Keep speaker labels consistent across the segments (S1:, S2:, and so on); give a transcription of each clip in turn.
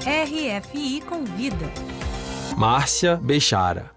S1: RFI Convida.
S2: Márcia Bechara.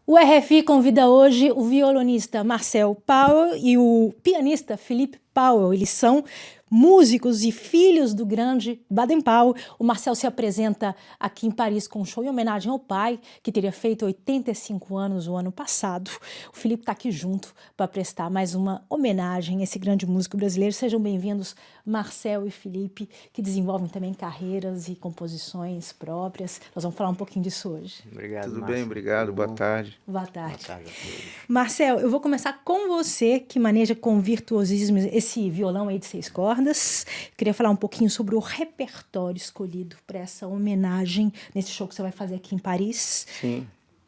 S3: O RFI convida hoje o violonista Marcel Powell e o pianista Philippe Powell. Eles são músicos e filhos do grande Baden Powell. O Marcel se apresenta aqui em Paris com um show em homenagem ao pai, que teria feito 85 anos o ano passado. O Philippe está aqui junto para prestar mais uma homenagem a esse grande músico brasileiro. Sejam bem-vindos, Marcel e Philippe, que desenvolvem também carreiras e composições próprias. Nós vamos falar um pouquinho disso hoje.
S4: Obrigado,
S5: Tudo
S4: Márcia.
S5: bem, obrigado. Boa tarde.
S3: Boa tarde.
S4: Boa tarde a todos.
S3: Marcel, eu vou começar com você, que maneja com virtuosismo esse violão aí de 6 cordas. Queria falar um pouquinho sobre o repertório escolhido para essa homenagem nesse show que você vai fazer aqui em Paris.
S5: Sim.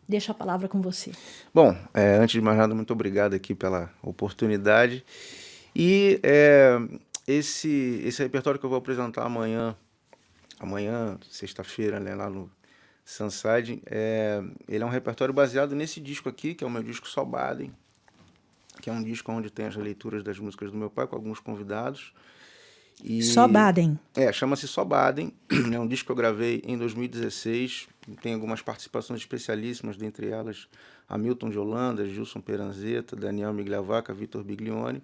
S3: Deixo a palavra com você.
S5: Bom, antes de mais nada, muito obrigado aqui pela oportunidade. E esse repertório que eu vou apresentar amanhã, sexta-feira, né, lá no Sunside, ele é um repertório baseado nesse disco aqui, que é o meu disco Só Baden, que é um disco onde tem as leituras das músicas do meu pai com alguns convidados.
S3: Só Baden.
S5: Chama-se Só Baden. É um disco que eu gravei em 2016. Tem algumas participações especialíssimas, dentre elas Hamilton de Holanda, Gilson Peranzeta, Daniel Migliavaca, Vitor Biglione.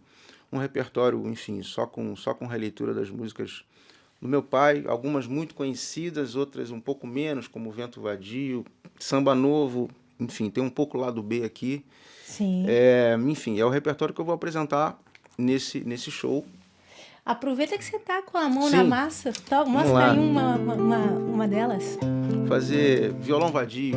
S5: Um repertório, enfim, só com releitura das músicas do meu pai, algumas muito conhecidas, outras um pouco menos, como Vento Vadio, Samba Novo, enfim, tem um pouco lado B aqui.
S3: Sim.
S5: Enfim, é o repertório que eu vou apresentar nesse show.
S3: Aproveita que você tá com a mão
S5: Sim.
S3: na massa. Mostra aí uma delas.
S5: Fazer violão vadio.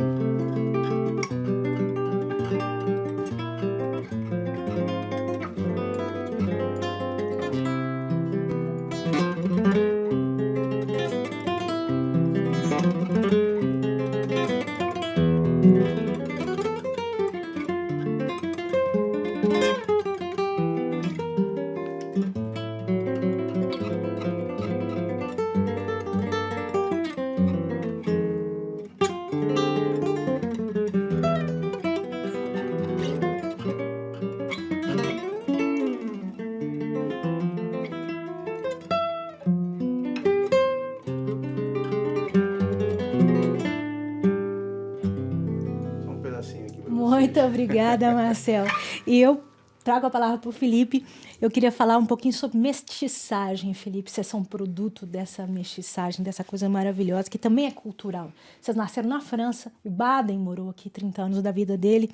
S3: Muito obrigada, Marcel. E eu trago a palavra para o Philippe. Eu queria falar um pouquinho sobre mestiçagem, Philippe. Vocês são produto dessa mestiçagem, dessa coisa maravilhosa, que também é cultural. Vocês nasceram na França, o Baden morou aqui 30 anos da vida dele.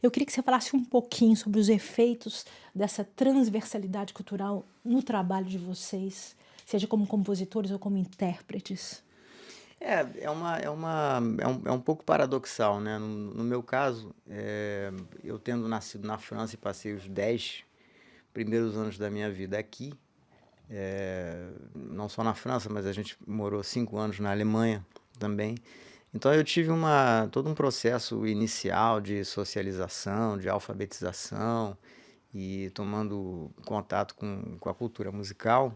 S3: Eu queria que você falasse um pouquinho sobre os efeitos dessa transversalidade cultural no trabalho de vocês, seja como compositores ou como intérpretes.
S4: É um pouco paradoxal, né? No meu caso, eu tendo nascido na França e passei os 10 primeiros anos da minha vida aqui, não só na França, mas a gente morou 5 anos na Alemanha também. Então eu tive todo um processo inicial de socialização, de alfabetização e tomando contato com a cultura musical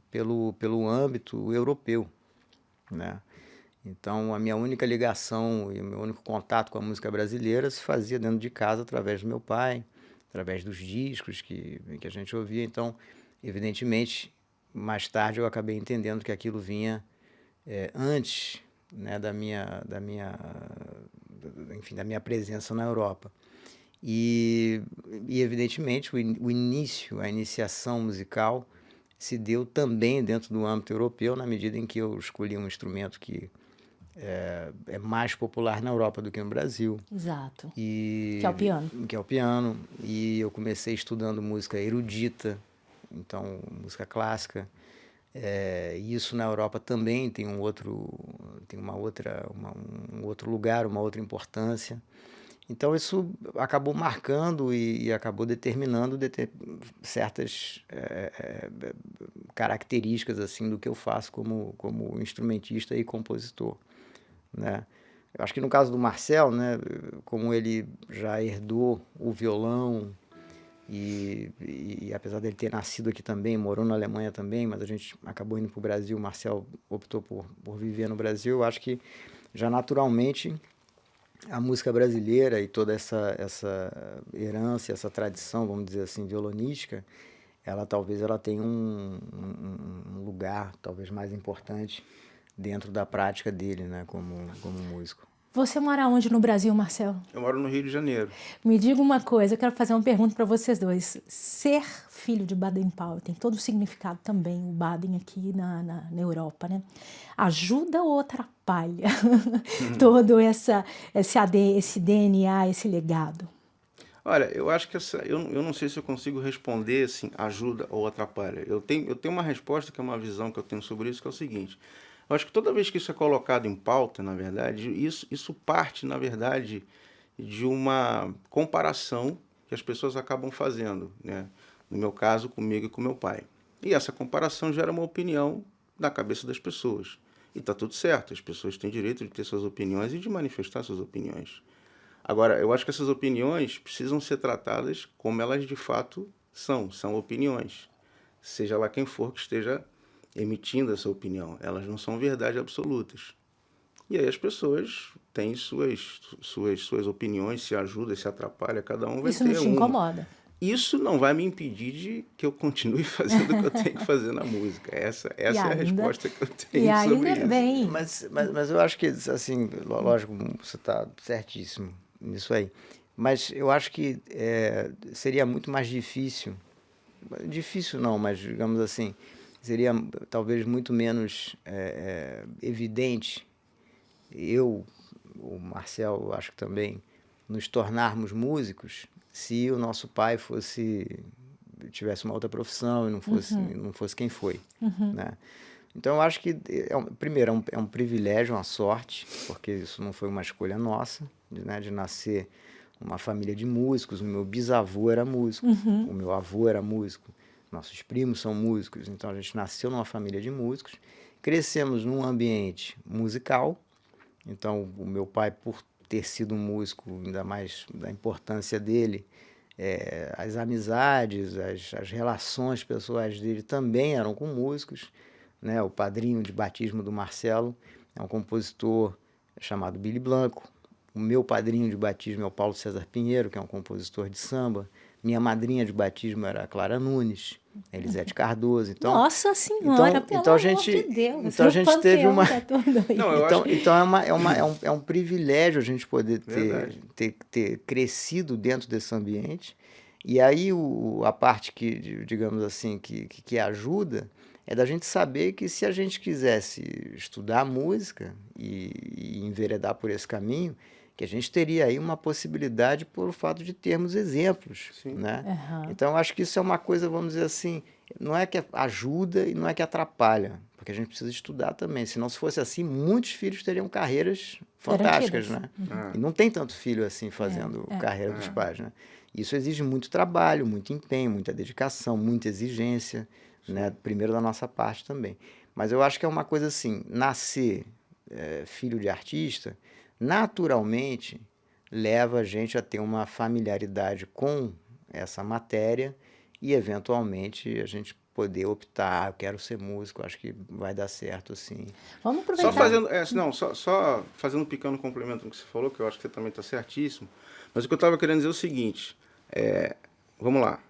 S4: pelo âmbito europeu, né? Então a minha única ligação e o meu único contato com a música brasileira se fazia dentro de casa através do meu pai, através dos discos que a gente ouvia. Então, evidentemente, mais tarde eu acabei entendendo que aquilo vinha antes, né, da minha presença na Europa. E evidentemente a iniciação musical se deu também dentro do âmbito europeu, na medida em que eu escolhi um instrumento que é mais popular na Europa do que no Brasil.
S3: Exato.
S4: Que
S3: é o piano.
S4: Que é o piano. E eu comecei estudando música erudita, então música clássica. E isso na Europa também tem um outro lugar, uma outra importância. Então isso acabou marcando e acabou determinando certas características assim do que eu faço como instrumentista e compositor, né? Eu acho que no caso do Marcel, né, como ele já herdou o violão e apesar dele ter nascido aqui também, morou na Alemanha também, mas a gente acabou indo para o Brasil, o Marcel optou por viver no Brasil, eu acho que já naturalmente a música brasileira e toda essa herança, essa tradição, vamos dizer assim, violonística, talvez ela tenha um lugar talvez mais importante dentro da prática dele, né, como músico.
S3: Você mora onde no Brasil, Marcelo?
S5: Eu moro no Rio de Janeiro.
S3: Me diga uma coisa, eu quero fazer uma pergunta para vocês dois. Ser filho de Baden-Powell tem todo o significado também, o Baden aqui na Europa, né? Ajuda ou atrapalha todo esse DNA, esse legado?
S5: Olha, eu acho que eu não sei se eu consigo responder assim, ajuda ou atrapalha. Eu tenho uma resposta que é uma visão que eu tenho sobre isso, que é o seguinte. Eu acho que toda vez que isso é colocado em pauta, na verdade, isso parte, na verdade, de uma comparação que as pessoas acabam fazendo, né? No meu caso, comigo e com meu pai. E essa comparação gera uma opinião na cabeça das pessoas. E está tudo certo, as pessoas têm direito de ter suas opiniões e de manifestar suas opiniões. Agora, eu acho que essas opiniões precisam ser tratadas como elas de fato são opiniões. Seja lá quem for que esteja emitindo essa opinião, elas não são verdades absolutas. E aí as pessoas têm suas opiniões, se ajuda, se atrapalha, cada um vai ter uma.
S3: Isso não te incomoda?
S5: Isso não vai me impedir de que eu continue fazendo o que eu tenho que fazer na música. Essa é a resposta que eu tenho sobre isso.
S3: Bem.
S4: Mas eu acho que, assim, lógico, você está certíssimo nisso aí. Mas eu acho que seria muito mais difícil não, mas digamos assim, seria talvez muito menos evidente o Marcel, acho que também, nos tornarmos músicos se o nosso pai tivesse uma outra profissão e não fosse quem foi, né? Então eu acho que, primeiro, é um privilégio, uma sorte, porque isso não foi uma escolha nossa, né, de nascer uma família de músicos. O meu bisavô era músico, o meu avô era músico, nossos primos são músicos, então a gente nasceu numa família de músicos, crescemos num ambiente musical. Então o meu pai, por ter sido um músico, ainda mais da importância dele, as amizades, as relações pessoais dele também eram com músicos, né? O padrinho de batismo do Marcelo é um compositor chamado Billy Blanco. O meu padrinho de batismo é o Paulo César Pinheiro, que é um compositor de samba. Minha madrinha de batismo era a Clara Nunes, Elisete Cardoso. Então,
S3: Nossa Senhora, pelo amor de Deus.
S4: Então a gente teve uma...
S5: Não, eu acho que...
S4: Então é um privilégio a gente poder ter crescido dentro desse ambiente. E aí a parte que, digamos assim, que ajuda é da gente saber que se a gente quisesse estudar música e enveredar por esse caminho, que a gente teria aí uma possibilidade por o fato de termos exemplos, né? Então, eu acho que isso é uma coisa, vamos dizer assim, não é que ajuda e não é que atrapalha, porque a gente precisa estudar também. Senão, se fosse assim, muitos filhos teriam carreiras fantásticas, né? E não tem tanto filho assim fazendo carreira dos pais, né? Isso exige muito trabalho, muito empenho, muita dedicação, muita exigência, né? Primeiro da nossa parte também. Mas eu acho que é uma coisa assim, nascer filho de artista, naturalmente leva a gente a ter uma familiaridade com essa matéria e, eventualmente, a gente poder optar, eu quero ser músico, acho que vai dar certo, sim.
S3: Vamos aproveitar.
S5: Só fazendo um pequeno complemento no que você falou, que eu acho que você também está certíssimo, mas o que eu estava querendo dizer é o seguinte, vamos lá,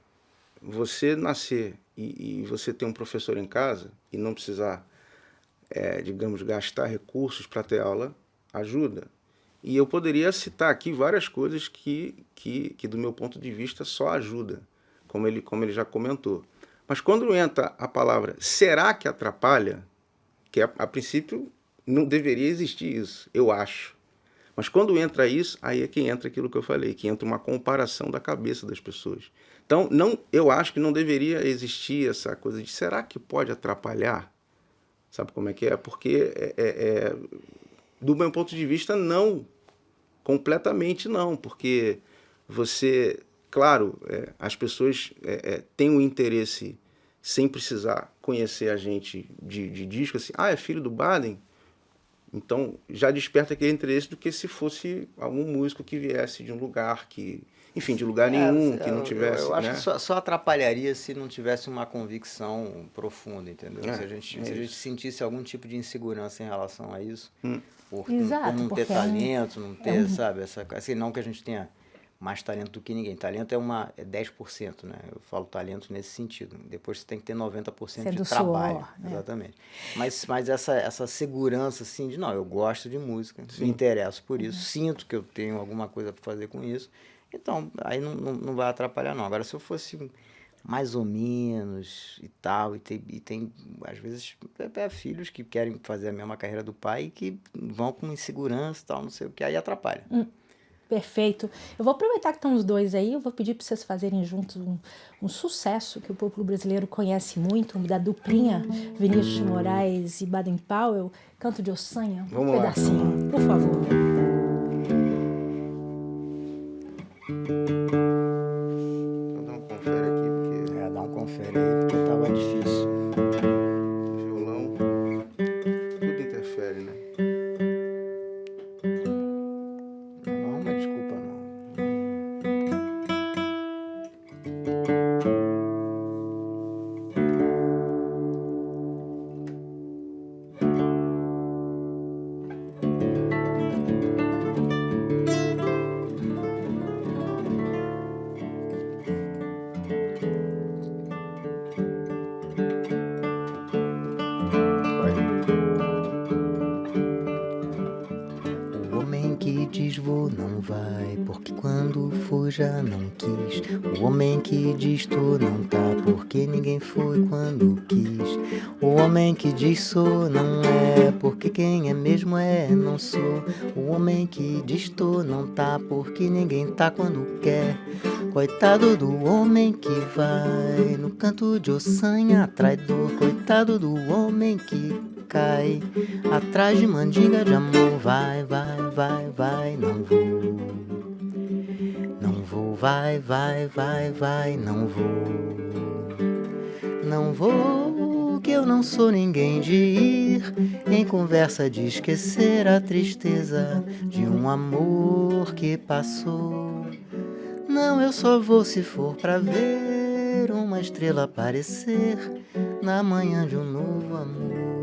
S5: você nascer e você ter um professor em casa e não precisar, digamos, gastar recursos para ter aula, ajuda. E eu poderia citar aqui várias coisas que do meu ponto de vista, só ajuda, como ele já comentou. Mas quando entra a palavra será que atrapalha, que a princípio não deveria existir isso, eu acho. Mas quando entra isso, aí é que entra aquilo que eu falei, que entra uma comparação da cabeça das pessoas. Então, eu acho que não deveria existir essa coisa de será que pode atrapalhar? Sabe como é que é? Porque do meu ponto de vista, não. Completamente não, porque você, claro, as pessoas têm um interesse, sem precisar conhecer a gente de disco, assim, é filho do Baden? Então, já desperta aquele interesse do que se fosse algum músico que viesse de um lugar que, enfim, de lugar nenhum, que não tivesse...
S4: Eu acho que só atrapalharia se não tivesse uma convicção profunda, entendeu? Se a gente sentisse algum tipo de insegurança em relação a isso, por não ter talento, não ter, sabe, assim, não que a gente tenha mais talento do que ninguém. Talento é 10%, né? Eu falo talento nesse sentido. Depois você tem que ter 90% de trabalho.
S3: Suor, né?
S4: Exatamente. Mas essa segurança, assim, de não, eu gosto de música, me interesso por isso, sinto que eu tenho alguma coisa para fazer com isso, então aí não vai atrapalhar, não. Agora, se eu fosse mais ou menos e tal, e tem às vezes, filhos que querem fazer a mesma carreira do pai e que vão com insegurança e tal, não sei o que, aí atrapalha.
S3: Perfeito. Eu vou aproveitar que estão os dois aí, eu vou pedir para vocês fazerem juntos um sucesso que o povo brasileiro conhece muito, da duplinha Vinícius de Moraes e Baden Powell, Canto de Ossanha,
S5: Vamos lá.
S3: pedacinho, por favor.
S5: Vou dar um confere aqui, porque
S4: Dá um confere aí, porque tava difícil.
S5: o violão, tudo interfere, né?
S4: Não é uma desculpa, não. O homem que diz vou não vai, porque quando foi já não quis. O homem que diz tô não tá, porque ninguém foi quando quis. O homem que diz sou não é, porque quem é mesmo é não sou. O homem que diz tô não tá, porque ninguém tá quando quer. Coitado do homem que vai no canto de Ossanha, traidor. Coitado do homem que cai atrás de mandinga de amor. Vai, vai, vai, vai, não vou. Não vou, vai, vai, vai, vai, não vou. Não vou, que eu não sou ninguém de ir em conversa de esquecer a tristeza de um amor que passou. Não, eu só vou se for pra ver uma estrela aparecer na manhã de um novo amor.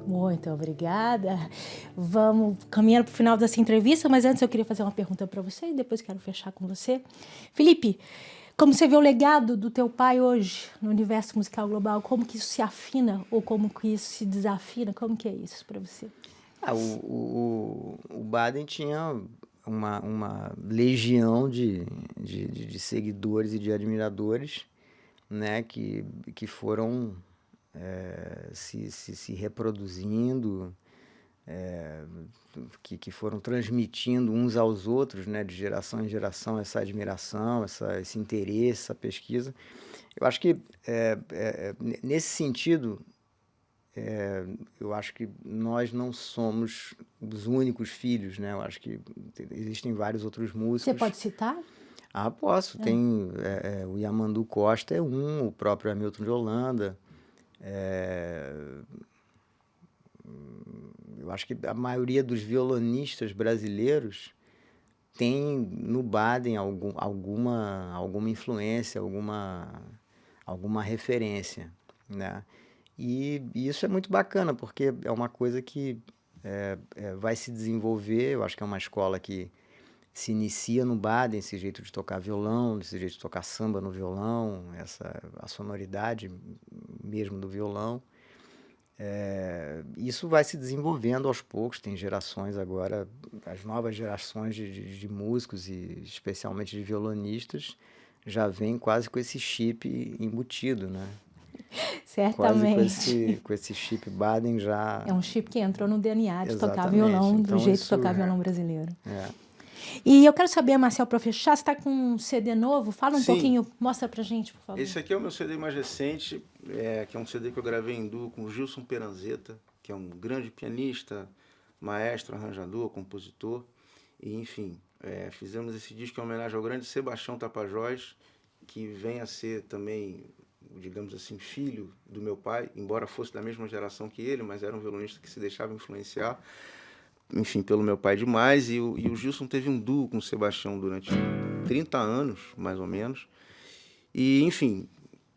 S3: Muito obrigada. Vamos caminhando para o final dessa entrevista, mas antes eu queria fazer uma pergunta para você e depois quero fechar com você. Felipe, como você vê o legado do teu pai hoje no universo musical global? Como que isso se afina ou como que isso se desafina? Como que é isso para você?
S4: O Baden tinha uma legião de seguidores e de admiradores, né, que foram se reproduzindo, que foram transmitindo uns aos outros, né, de geração em geração, essa admiração, esse interesse, essa pesquisa. Eu acho que, nesse sentido, eu acho que nós não somos os únicos filhos, né? Eu acho que existem vários outros músicos.
S3: Você pode citar?
S4: Ah, posso. Tem o Yamandu Costa é um, o próprio Hamilton de Holanda. Eu acho que a maioria dos violonistas brasileiros tem no Baden alguma influência, alguma referência, né? E isso é muito bacana, porque é uma coisa que vai se desenvolver. Eu acho que é uma escola que se inicia no Baden, esse jeito de tocar violão, esse jeito de tocar samba no violão, a sonoridade mesmo do violão. Isso vai se desenvolvendo aos poucos. Tem gerações agora, as novas gerações de músicos e especialmente de violonistas já vêm quase com esse chip embutido, né?
S3: Certamente.
S4: Quase com esse chip Baden já...
S3: É um chip que entrou no DNA de tocar
S4: Exatamente.
S3: violão, do
S4: Então,
S3: jeito de
S4: isso
S3: tocar violão brasileiro.
S4: É.
S3: E eu quero saber, Marcel, para fechar, você está com um CD novo? Fala um
S5: Sim.
S3: pouquinho, mostra pra gente, por favor.
S5: Esse aqui é o meu CD mais recente, que é um CD que eu gravei em duo com o Gilson Peranzeta, que é um grande pianista, maestro, arranjador, compositor. E, enfim, fizemos esse disco em homenagem ao grande Sebastião Tapajós, que vem a ser também, digamos assim, filho do meu pai, embora fosse da mesma geração que ele, mas era um violonista que se deixava influenciar, enfim, pelo meu pai demais. E o Gilson teve um duo com o Sebastião durante 30 anos, mais ou menos. E, enfim,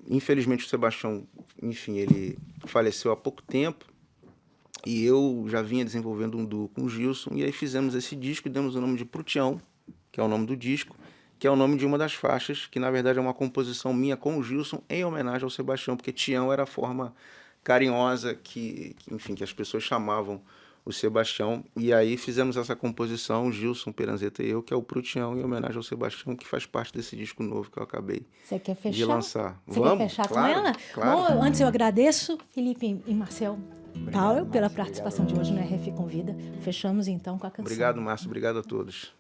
S5: infelizmente o Sebastião, enfim, ele faleceu há pouco tempo, e eu já vinha desenvolvendo um duo com o Gilson, e aí fizemos esse disco e demos o nome de Prutião, que é o nome do disco, que é o nome de uma das faixas, que na verdade é uma composição minha com o Gilson em homenagem ao Sebastião, porque Tião era a forma carinhosa enfim, que as pessoas chamavam o Sebastião, e aí fizemos essa composição, Gilson, Peranzeta e eu, que é o Pro Tião, em homenagem ao Sebastião, que faz parte desse disco novo que eu acabei
S3: Você quer fechar?
S5: de lançar.
S3: Você
S5: Vamos?
S3: quer fechar
S5: Claro,
S3: com ela?
S5: claro.
S3: Bom, antes eu agradeço, Felipe e Marcel Paulo, pela participação de hoje no RFI Convida. Fechamos então com a canção.
S5: Obrigado, Márcio. Obrigado a todos.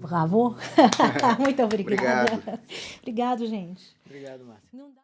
S3: Bravo. Muito obrigada.
S5: Obrigado.
S3: Obrigado, gente.
S4: Obrigado, Márcio.
S3: Não dá...